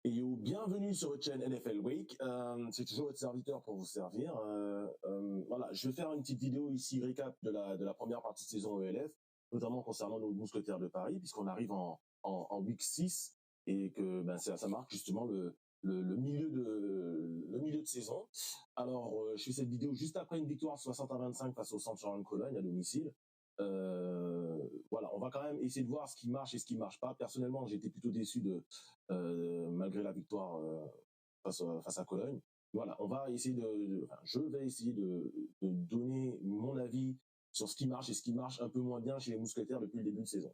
Et yo, bienvenue sur votre chaîne NFL Week. C'est toujours votre serviteur pour vous servir. Voilà, je vais faire une petite vidéo ici récap de la première partie de saison ELF, notamment concernant nos mousquetaires de Paris, puisqu'on arrive en week 6 et que ça marque justement le milieu de saison. Alors, je fais cette vidéo juste après une victoire 60-25 face au Central Cologne à domicile. Voilà, on va quand même essayer de voir ce qui marche et ce qui marche pas. Personnellement, j'ai été plutôt déçu malgré la victoire face à Cologne. Voilà, on va essayer je vais essayer de donner mon avis sur ce qui marche et ce qui marche un peu moins bien chez les mousquetaires depuis le début de saison.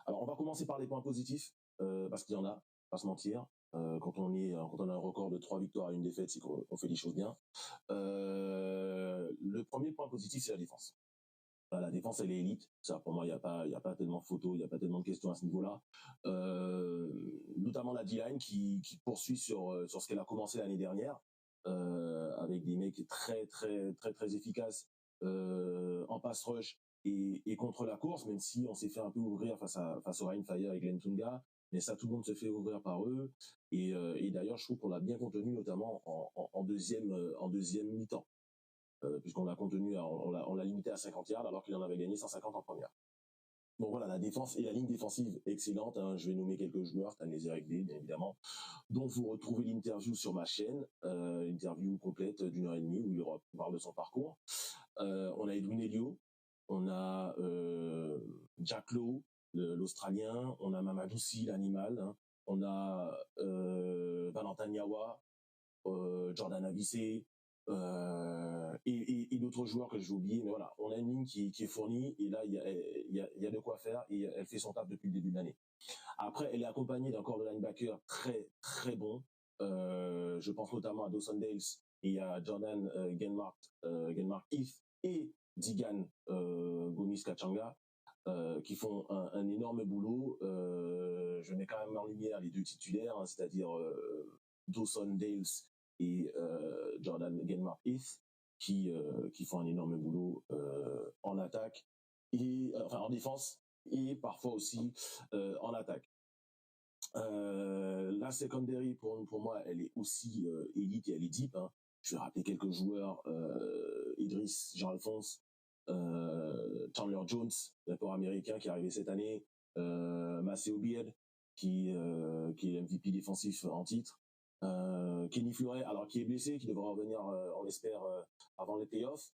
Alors, on va commencer par les points positifs, parce qu'il y en a, pas se mentir. Quand on a un record de 3 victoires et une défaite, c'est qu'on fait les choses bien. Le premier point positif, c'est la défense. La défense, elle est élite. Ça, pour moi, il y a pas tellement de photos, il y a pas tellement de questions à ce niveau-là. Notamment la D-line qui poursuit sur ce qu'elle a commencé l'année dernière, avec des mecs très efficaces en pass rush et contre la course, même si on s'est fait un peu ouvrir face au Ryan Fire et Glenn Tunga. Mais ça, tout le monde se fait ouvrir par eux. Et d'ailleurs, je trouve qu'on l'a bien contenu, notamment en deuxième mi-temps. Puisqu'on l'a contenu, on l'a limité à 50 yards alors qu'il en avait gagné 150 en première. Donc voilà, la défense et la ligne défensive excellente. Je vais nommer quelques joueurs, Tanezir Egbe, bien évidemment, dont vous retrouvez l'interview sur ma chaîne, interview complète d'1h30 où il parle de son parcours. On a Edwin Elio, on a Jack Lowe, l'Australien, on a Mamadou Sy, l'animal, on a Valentin Yawa, Jordan Avicé, et d'autres joueurs que j'ai oubliés, mais voilà, on a une ligne qui est fournie et là il y a de quoi faire et elle fait son taf depuis le début de l'année. Après, elle est accompagnée d'un corps de linebacker très bon. Je pense notamment à Dawson Dales et à Jordan Genmark Heath et Digan Gomis Kachanga, qui font un énorme boulot. Je mets quand même en lumière les deux titulaires, c'est-à-dire Dawson Dales et Jordan Genmark Heath, qui font un énorme boulot en attaque et en défense et parfois aussi en attaque. La secondary pour moi elle est aussi élite et elle est deep. Je vais rappeler quelques joueurs: Idriss Jean-Alphonse, Chandler Jones, rappeur américain qui est arrivé cette année, Maceo Beard qui est MVP défensif en titre, Kenny Fleuret, alors qui est blessé, qui devra revenir, on l'espère, avant les playoffs.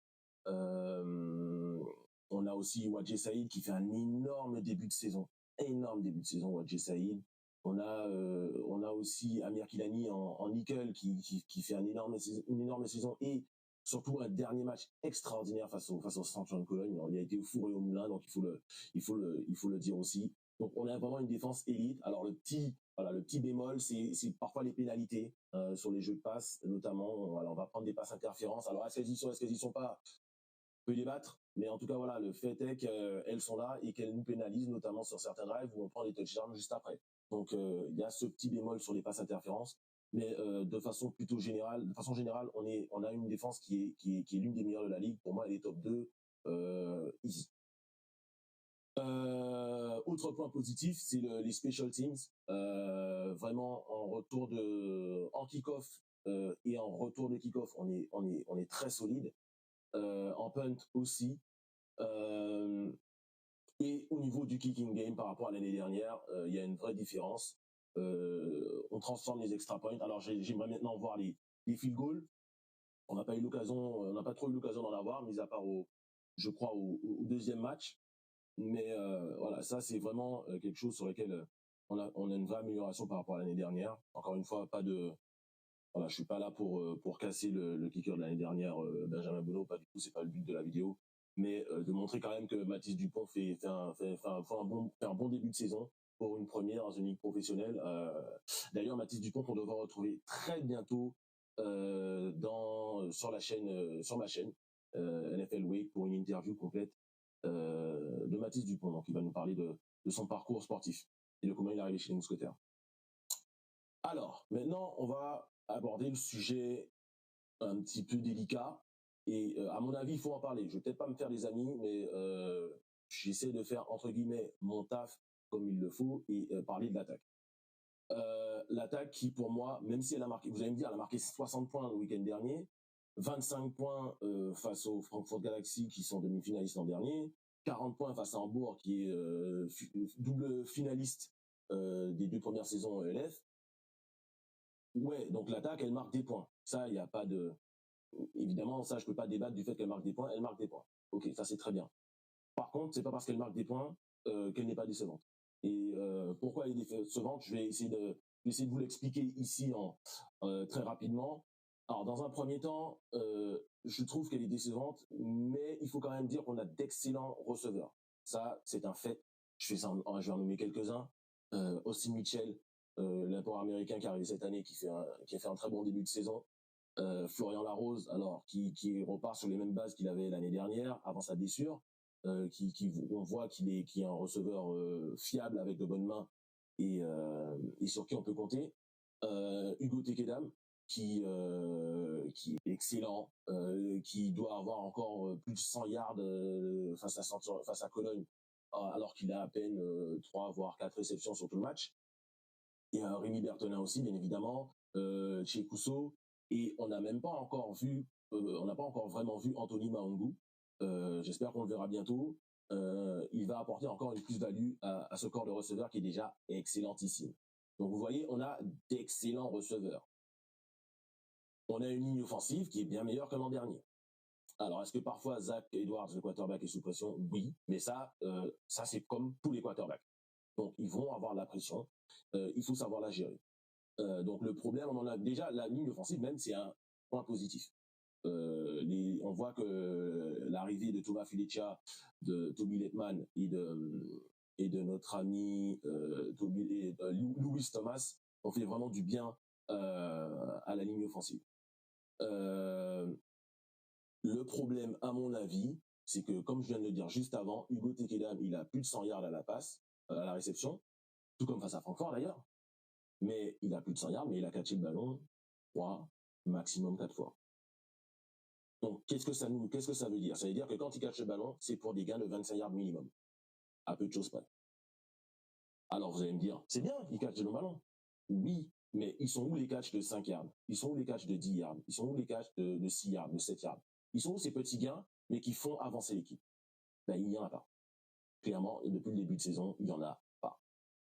On a aussi Wadje Saïd qui fait un énorme début de saison, Wadje Saïd. On a aussi Amir Kilani en nickel qui fait une énorme saison et surtout un dernier match extraordinaire face au Central Cologne. Il a été au four et au moulin, donc il faut le dire aussi. Donc on a vraiment une défense élite. Alors le petit bémol, c'est parfois les pénalités sur les jeux de passe, notamment. Voilà, on va prendre des passes interférences. Alors est-ce qu'elles y sont pas, on peut débattre, mais en tout cas voilà, le fait est qu'elles sont là et qu'elles nous pénalisent, notamment sur certains drives où on prend des touchdowns juste après. Donc il y a ce petit bémol sur les passes interférences, mais de façon générale, on a une défense qui est l'une des meilleures de la ligue. Pour moi, elle est top 2, easy. Autre point positif, c'est les special teams. Vraiment en kick-off et en retour de kick-off, on est très solide. En punt aussi. Et au niveau du kicking game par rapport à l'année dernière, il y a une vraie différence. On transforme les extra points. Alors j'aimerais maintenant voir les field goals. On n'a pas trop eu l'occasion d'en avoir, mis à part je crois au deuxième match. Mais voilà, ça c'est vraiment quelque chose sur lequel on a une vraie amélioration par rapport à l'année dernière. Encore une fois, voilà, je suis pas là pour casser le kicker de l'année dernière, Benjamin Bono, pas du tout, c'est pas le but de la vidéo, mais de montrer quand même que Mathis Dupont fait un bon début de saison pour une première dans une ligue professionnelle. D'ailleurs, Mathis Dupont qu'on devra retrouver très bientôt sur ma chaîne NFL Week pour une interview complète de Mathis Dupont. Donc il va nous parler de son parcours sportif et de comment il est arrivé chez les Mousquetaires. Alors, maintenant, on va aborder le sujet un petit peu délicat. Et à mon avis, il faut en parler. Je vais peut-être pas me faire des amis, mais j'essaie de faire, entre guillemets, mon taf comme il le faut et parler de l'attaque. l'attaque qui, pour moi, même si elle a marqué, vous allez me dire, elle a marqué 60 points le week-end dernier, 25 points face au Frankfurt Galaxy qui sont demi-finalistes l'an dernier, 40 points face à Hambourg qui est double finaliste des 2 premières saisons en ELF. Ouais, donc l'attaque, elle marque des points. Ça, il n'y a pas de... Évidemment, ça, je peux pas débattre du fait qu'elle marque des points. Elle marque des points. Ok, ça, c'est très bien. Par contre, c'est pas parce qu'elle marque des points qu'elle n'est pas décevante. Et pourquoi elle est décevante, je vais essayer de vous l'expliquer ici très rapidement. Alors, dans un premier temps, je trouve qu'elle est décevante, mais il faut quand même dire qu'on a d'excellents receveurs. Ça, c'est un fait. Je vais en nommer quelques-uns. Austin Mitchell, l'import américain qui arrive cette année, qui a fait un très bon début de saison. Florian Larose, alors qui repart sur les mêmes bases qu'il avait l'année dernière avant sa blessure. On voit qu'il est un receveur fiable avec de bonnes mains et sur qui on peut compter. Hugo Tekedam qui est excellent, qui doit avoir encore plus de 100 yards face à Cologne, alors qu'il a à peine 3 voire 4 réceptions sur tout le match. Il y a Rémi Bertonin aussi, bien évidemment, chez Cousso, et on n'a pas encore vraiment vu Anthony Maungu. J'espère qu'on le verra bientôt. Il va apporter encore une plus-value à ce corps de receveur qui est déjà excellentissime. Donc vous voyez, on a d'excellents receveurs. On a une ligne offensive qui est bien meilleure que l'an dernier. Alors, est-ce que parfois Zach Edwards, le quarterback, est sous pression? Oui, mais ça c'est comme tous les quarterbacks. Donc, ils vont avoir la pression. Il faut savoir la gérer. Donc, le problème, on en a déjà, la ligne offensive, même, c'est un point positif. On voit que l'arrivée de Thomas Filicia, de Toby Letman et de notre ami Louis Thomas ont fait vraiment du bien à la ligne offensive. Le problème, à mon avis, c'est que, comme je viens de le dire juste avant, Hugo Tekedam, il a plus de 100 yards à la passe, à la réception, tout comme face à Francfort d'ailleurs. Mais il a plus de 100 yards, mais il a catché le ballon 3, maximum 4 fois. Donc, qu'est-ce que ça veut dire? Ça veut dire que quand il catche le ballon, c'est pour des gains de 25 yards minimum. À peu de choses près. Alors, vous allez me dire, c'est bien, il catche le ballon. Oui, mais ils sont où les catchs de 5 yards? Ils sont où les catchs de 10 yards? Ils sont où les catchs de 6 yards, de 7 yards? Ils sont où ces petits gains, mais qui font avancer l'équipe? Ben, il n'y en a pas. Clairement, depuis le début de saison, il n'y en a pas.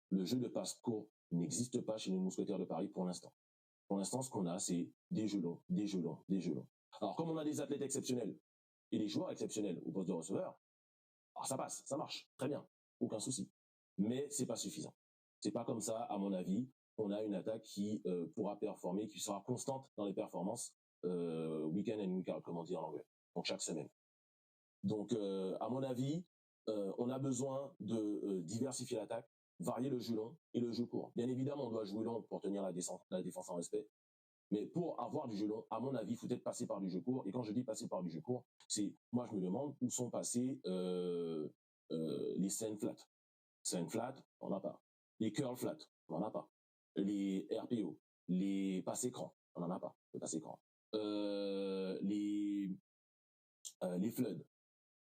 Le jeu de passe court n'existe pas chez les Mousquetaires de Paris pour l'instant. Pour l'instant, ce qu'on a, c'est des jeux longs, des jeux longs, des jeux longs. Alors, comme on a des athlètes exceptionnels et des joueurs exceptionnels au poste de receveur, alors ça passe, ça marche, très bien, aucun souci. Mais c'est pas suffisant. C'est pas comme ça, à mon avis, on a une attaque qui pourra performer, qui sera constante dans les performances week-end and week-out, comme on dit en anglais, donc chaque semaine. Donc, à mon avis, on a besoin de diversifier l'attaque, varier le jeu long et le jeu court. Bien évidemment, on doit jouer long pour tenir la défense en respect. Mais pour avoir du jeu long, à mon avis, il faut peut-être passer par du jeu court. Et quand je dis passer par du jeu court, c'est, moi, je me demande où sont passés les scènes flat. Scènes flat, on n'en a pas. Les curl flat, on n'en a pas. Les RPO, les passes écran, on n'en a pas. Les passes écran. Les floods.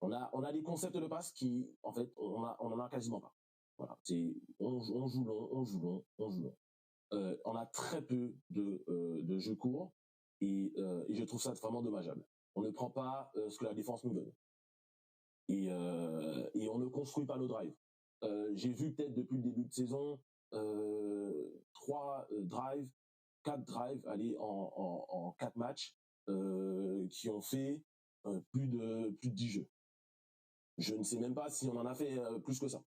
On a des concepts de passe qui, en fait, on en a quasiment pas. Voilà. On joue long, on joue long, on joue long. On a très peu de jeux courts et je trouve ça vraiment dommageable. On ne prend pas ce que la défense nous donne et on ne construit pas nos drives. J'ai vu peut-être depuis le début de saison 3 drives, 4 drives aller en 4 matchs qui ont fait plus de 10 jeux. Je ne sais même pas si on en a fait plus que ça.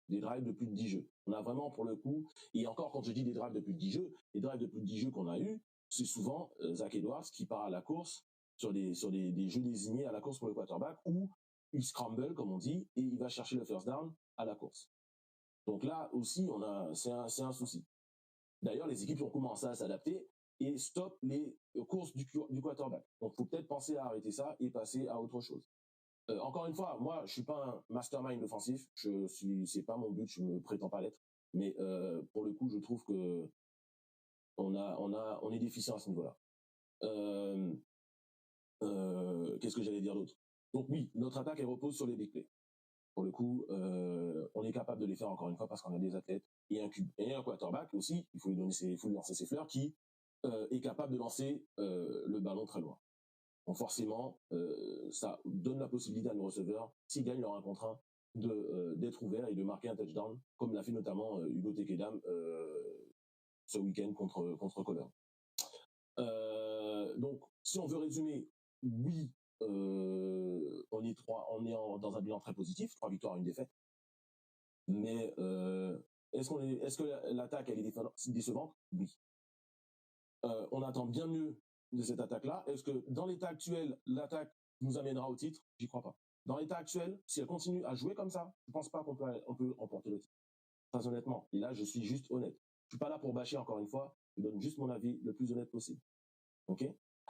Des drives de plus de 10 jeux. On a vraiment, pour le coup, et encore quand je dis des drives de plus de 10 jeux, les drives de plus de 10 jeux qu'on a eu, c'est souvent Zach Edwards qui part à la course sur des jeux désignés à la course pour le quarterback, ou il scramble, comme on dit, et il va chercher le first down à la course. Donc là aussi, c'est un souci. D'ailleurs, les équipes ont commencé à s'adapter et stoppent les courses du quarterback. Donc, il faut peut-être penser à arrêter ça et passer à autre chose. Encore une fois, moi, je suis pas un mastermind offensif. C'est pas mon but. Je me prétends pas l'être. Mais pour le coup, je trouve que on est déficient à ce niveau-là. Qu'est-ce que j'allais dire d'autre? Donc oui, notre attaque elle repose sur les big plays. Pour le coup, on est capable de les faire encore une fois parce qu'on a des athlètes et un quarterback aussi, il faut lui lancer ses fleurs, qui est capable de lancer le ballon très loin. Donc forcément, ça donne la possibilité à nos receveurs, s'ils gagnent leur 1 contre 1, d'être ouverts et de marquer un touchdown, comme l'a fait notamment Hugo Tekedam ce week-end contre Colin. Donc, si on veut résumer, oui, on est dans un bilan très positif, 3 victoires, 1 défaite. Mais est-ce que l'attaque, elle est décevante? Oui. On attend bien mieux de cette attaque-là. Est-ce que dans l'état actuel, l'attaque nous amènera au titre? J'y crois pas. Dans l'état actuel, si elle continue à jouer comme ça, je pense pas qu'on peut remporter le titre. Très honnêtement. Et là, je suis juste honnête. Je suis pas là pour bâcher encore une fois. Je donne juste mon avis le plus honnête possible. Ok?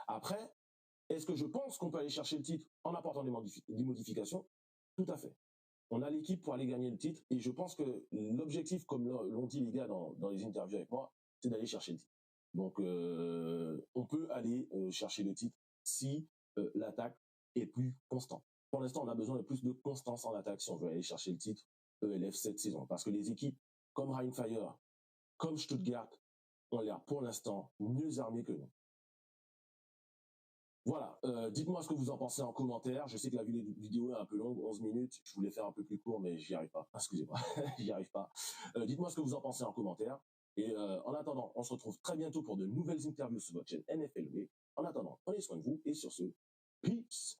Après, est-ce que je pense qu'on peut aller chercher le titre en apportant des modifications? Tout à fait. On a l'équipe pour aller gagner le titre et je pense que l'objectif, comme l'ont dit les gars dans les interviews avec moi, c'est d'aller chercher le titre. Donc, on peut aller chercher le titre si l'attaque est plus constante. Pour l'instant, on a besoin de plus de constance en attaque si on veut aller chercher le titre ELF cette saison. Parce que les équipes comme Rheinfire, comme Stuttgart, ont l'air pour l'instant mieux armées que nous. Voilà, dites-moi ce que vous en pensez en commentaire. Je sais que la vidéo est un peu longue, 11 minutes. Je voulais faire un peu plus court, mais j'y arrive pas. Excusez-moi, j'y arrive pas. Dites-moi ce que vous en pensez en commentaire. Et en attendant, on se retrouve très bientôt pour de nouvelles interviews sur votre chaîne NFLB. En attendant, prenez soin de vous et sur ce, peace.